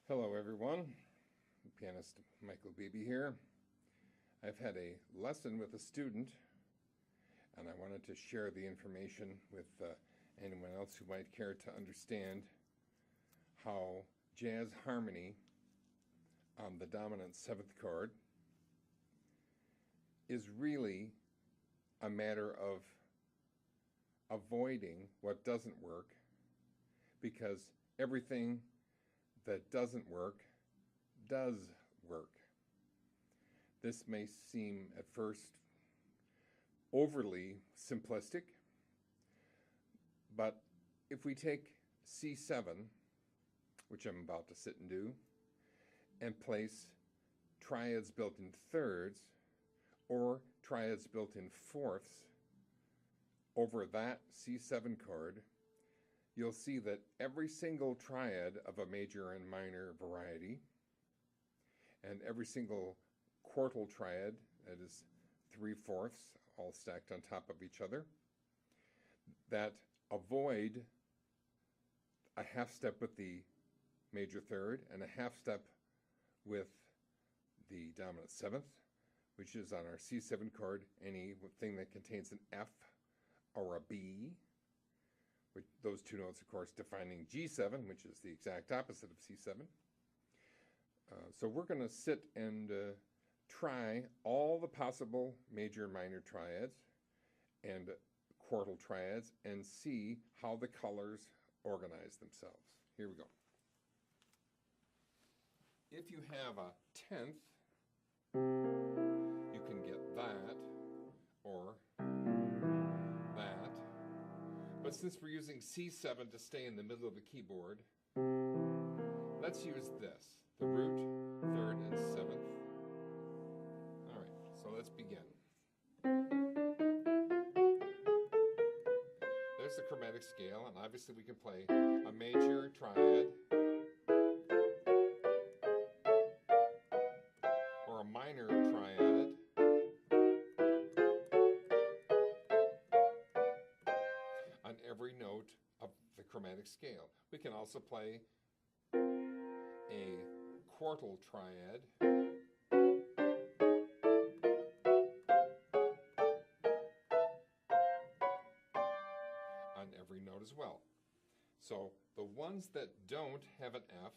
Hello everyone, pianist Michael Beebe here. I've had a lesson with a student and I wanted to share the information with anyone else who might care to understand how jazz harmony on the dominant seventh chord is really a matter of avoiding what doesn't work, because everything that doesn't work does work. This may seem at first overly simplistic, but if we take C7, which I'm about to sit and do, and place triads built in thirds or triads built in fourths over that C7 chord, you'll see that every single triad of a major and minor variety, and every single quartal triad, that is 3/4, all stacked on top of each other, that avoid a half step with the major third and a half step with the dominant seventh, which is on our C7 chord, anything that contains an F or a B, with those two notes, of course, defining G7, which is the exact opposite of C7. So we're going to sit and try all the possible major and minor triads and quartal triads and see how the colors organize themselves. Here we go. If you have a 10th, you can get that or that. But since we're using C7 to stay in the middle of the keyboard, let's use this, the root, third, and seventh. All right, so let's begin. There's the chromatic scale, and obviously we can play a major triad or a minor triad on every note of the chromatic scale. We can also play a quartal triad on every note as well. So the ones that don't have an F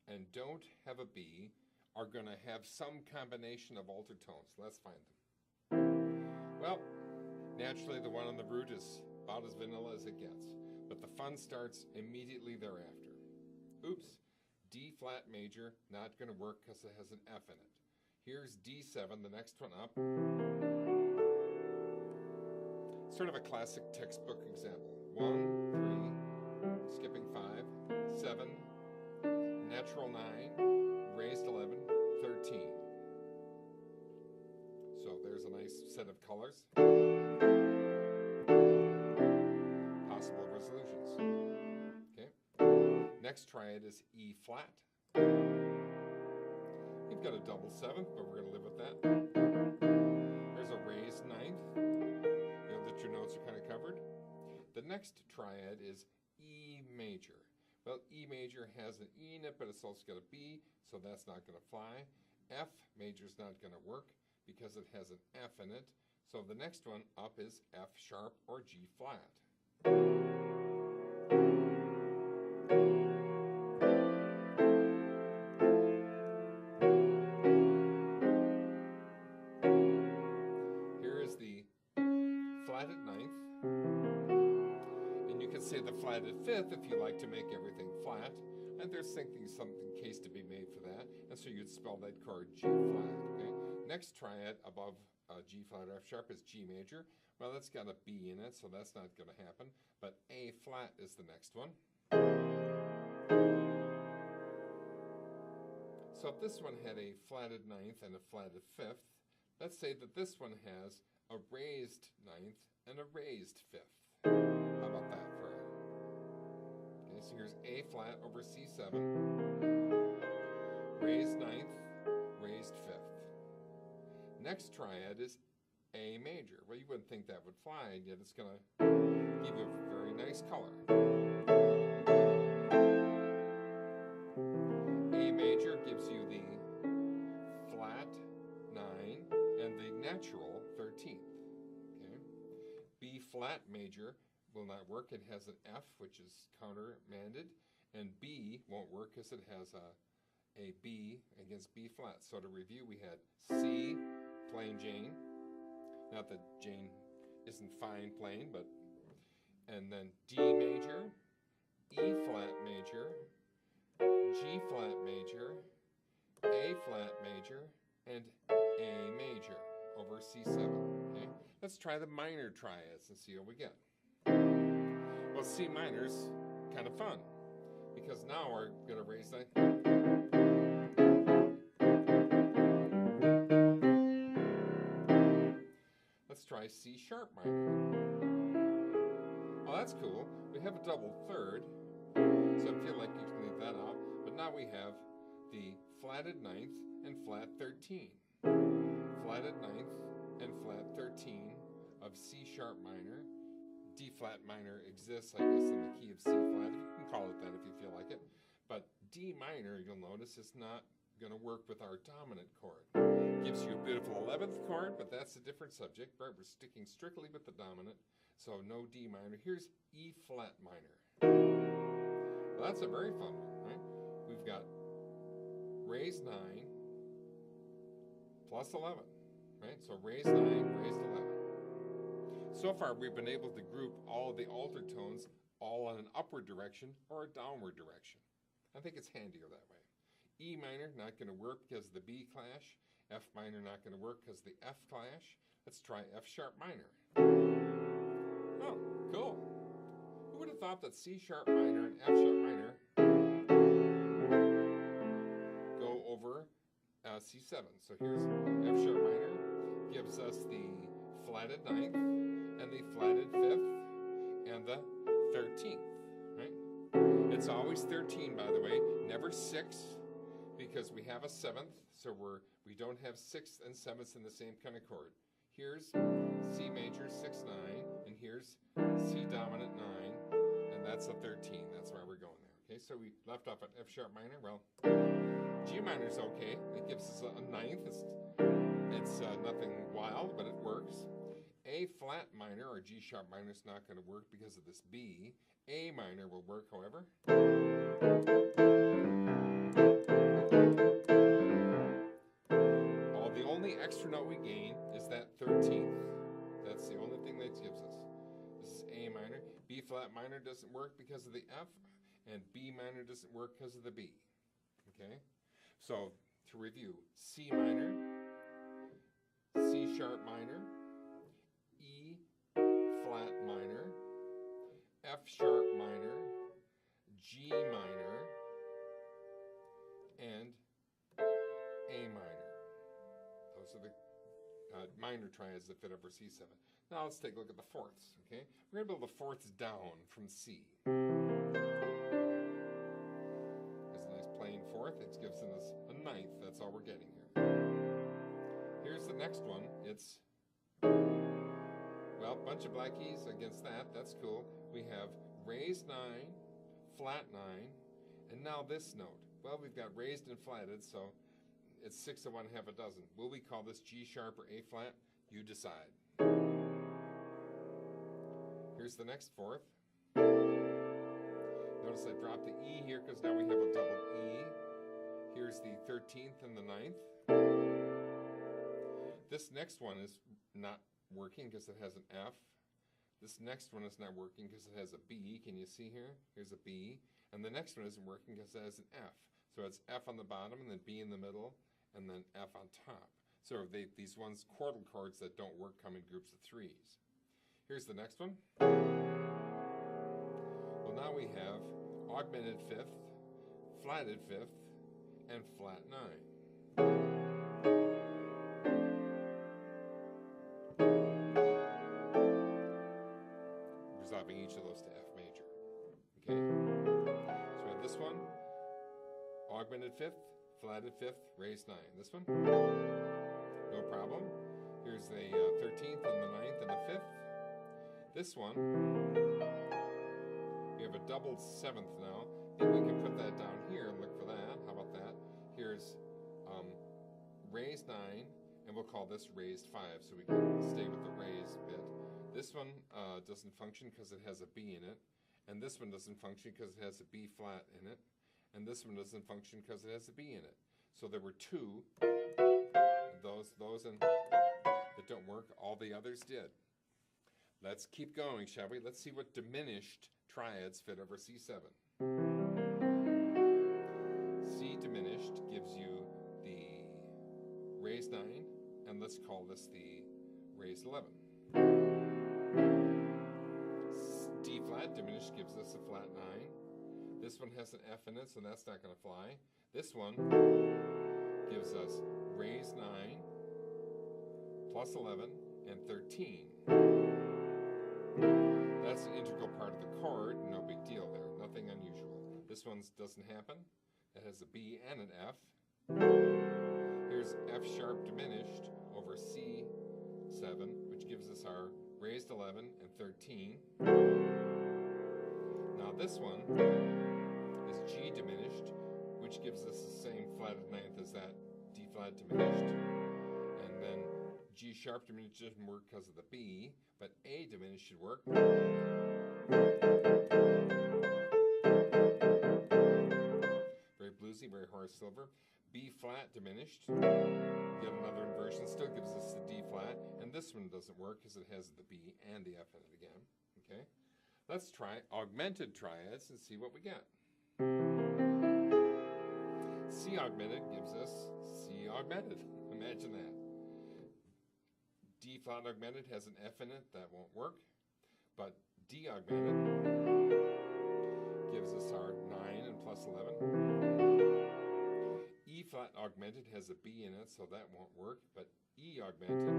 and don't have a B are going to have some combination of altered tones. Let's find them. Well, naturally the one on the root is about as vanilla as it gets, but the fun starts immediately thereafter. Oops, D flat major, not going to work because it has an F in it. Here's D7, the next one up. Sort of a classic textbook example. 1, 3, skipping 5, 7, natural 9, raised 11, 13. So there's a nice set of colors. Possible resolutions. Okay. Next triad is E flat. You've got a double seventh, but we're going to live with that. There's a raised ninth. You know that your notes are kind of covered. The next triad is E major. Well, E major has an E in it, but it's also got a B, so that's not going to fly. F major is not going to work because it has an F in it. So the next one up is F sharp or G flat. Here is the flatted ninth. And you can say the flatted fifth if you like to make everything flat. And there's some case to be made for that. And so you'd spell that chord G flat. Okay? Next triad above G flat or F sharp is G major. Well, that's got a B in it, so that's not going to happen. But A flat is the next one. So if this one had a flatted ninth and a flatted fifth, let's say that this one has a raised ninth and a raised fifth. How about that for a... Okay, so here's A flat over C7, raised ninth, raised fifth. Next triad is A major. Well, you wouldn't think that would fly, and yet it's going to give you a very nice color. A flat major will not work. It has an F, which is countermanded, and B won't work because it has a B against B flat. So to review, we had C, plain Jane. Not that Jane isn't fine plain, but, and then D major, E flat major, G flat major, A flat major, and A major over C7. Okay, let's try the minor triads and see what we get. Well, C minor's kind of fun because now we're going to raise that. Let's try C sharp minor. Well, that's cool. We have a double third, so I feel like you can leave that out. But now we have the flatted ninth and flat 13. Flatted ninth and flat 13 of C sharp minor. D flat minor exists, I guess, in the key of C flat. You can call it that if you feel like it. But D minor, you'll notice, is not going to work with our dominant chord. Gives you a beautiful 11th chord, but that's a different subject. Right? We're sticking strictly with the dominant, so no D minor. Here's E flat minor. Well, that's a very fun one, right? We've got raised 9 plus 11, right? So raised 9, raised 11. So far, we've been able to group all the altered tones all in an upward direction or a downward direction. I think it's handier that way. E minor, not going to work because of the B clash. F minor, not going to work because of the F clash. Let's try F sharp minor. Oh, cool. Who would have thought that C sharp minor and F sharp minor go over C7? So here's F sharp minor, gives us the flatted ninth, and the flatted fifth, and the 13th, right? It's always 13, by the way, never 6, because we have a 7th, so we don't have 6th and 7th in the same kind of chord. Here's C major 6, 9, and here's C dominant 9, and that's a 13. That's why we're going there. Okay, so we left off at F sharp minor. Well, G minor's okay. It gives us a ninth. It's nothing wild, but it works. A flat minor or G sharp minor is not going to work because of this B. A minor will work, however. The only extra note we gain is that 13th. That's the only thing that gives us. This is A minor. B flat minor doesn't work because of the F, and B minor doesn't work because of the B. Okay? So, to review, C minor, C sharp minor, E flat minor, F sharp minor, G minor, and A minor. Those are the minor triads that fit over C7. Now let's take a look at the fourths, okay? We're going to build the fourths down from C. There's a nice plain fourth. It gives us a ninth. That's all we're getting here. Here's the next one. It's, well, a bunch of black keys against that. That's cool. We have raised 9, flat 9, and now this note. Well, we've got raised and flatted, so it's 6 of 1, half a dozen. Will we call this G sharp or A flat? You decide. Here's the next fourth. Notice I dropped the E here because now we have a double E. Here's the 13th and the 9th. This next one is not working because it has an F. This next one is not working because it has a B. Can you see here? Here's a B. And the next one isn't working because it has an F. So it's F on the bottom and then B in the middle and then F on top. So these ones, chordal chords that don't work, come in groups of 3s. Here's the next one. Well, now we have augmented 5th, flatted 5th, and flat 9. Resolving each of those to F major. Okay? So we have this one, augmented 5th, flatted 5th, raised 9. This one, no problem. Here's the 13th and the 9th and the 5th. This one, we have a doubled 7th now. I think we can put that down here and look for that. How about that? Here's raised 9, and we'll call this raised 5, so we can stay with the raised bit. This one doesn't function because it has a B in it, and this one doesn't function because it has a B flat in it, and this one doesn't function because it has a B in it. So there were two, those and that don't work. All the others did. Let's keep going, shall we? Let's see what diminished triads fit over C7. C diminished gives you the raised 9, and let's call this the raised 11. D flat diminished gives us a flat 9. This one has an F in it, so that's not going to fly. This one gives us raised 9 plus 11 and 13. That's an integral part of the chord, no big deal there, nothing unusual. This one doesn't happen. It has a B and an F. Here's F sharp diminished over C7, which gives us our raised 11 and 13. Now this one is G diminished, which gives us the same flatted ninth as that D flat diminished. And then G sharp diminished doesn't work because of the B, but A diminished should work. Very bluesy, very Horace Silver. B flat diminished. Yet another inversion still gives us the D flat, and this one doesn't work because it has the B and the F in it again. Okay, let's try augmented triads and see what we get. C augmented gives us C augmented. Imagine that. D flat augmented has an F in it, that won't work. But D augmented gives us our 9 and plus 11. E flat augmented has a B in it, so that won't work. But E augmented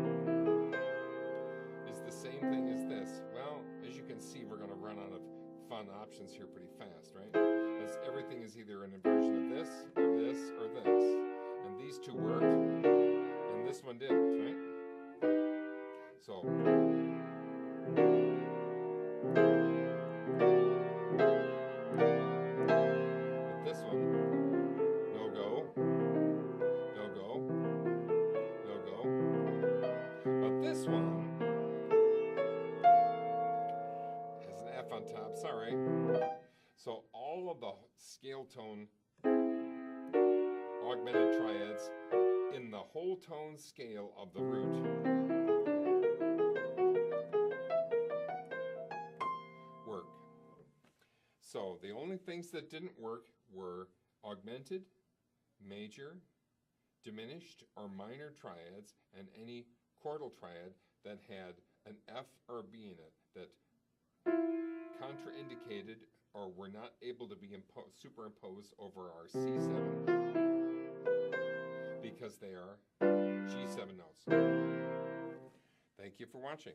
is the same thing as this. Well, as you can see, we're going to run out of fun options here pretty fast, right? Because everything is either an inversion of this, or this, or this. And these two worked, and this one didn't, right? So, but this one, no go, no go, no go. But this one has an F on top, sorry. So all of the scale tone augmented triads in the whole tone scale of the root work. So the only things that didn't work were augmented, major, diminished, or minor triads, and any chordal triad that had an F or B in it that contraindicated or were not able to be superimposed over our C7 because they are G7 notes. Thank you for watching.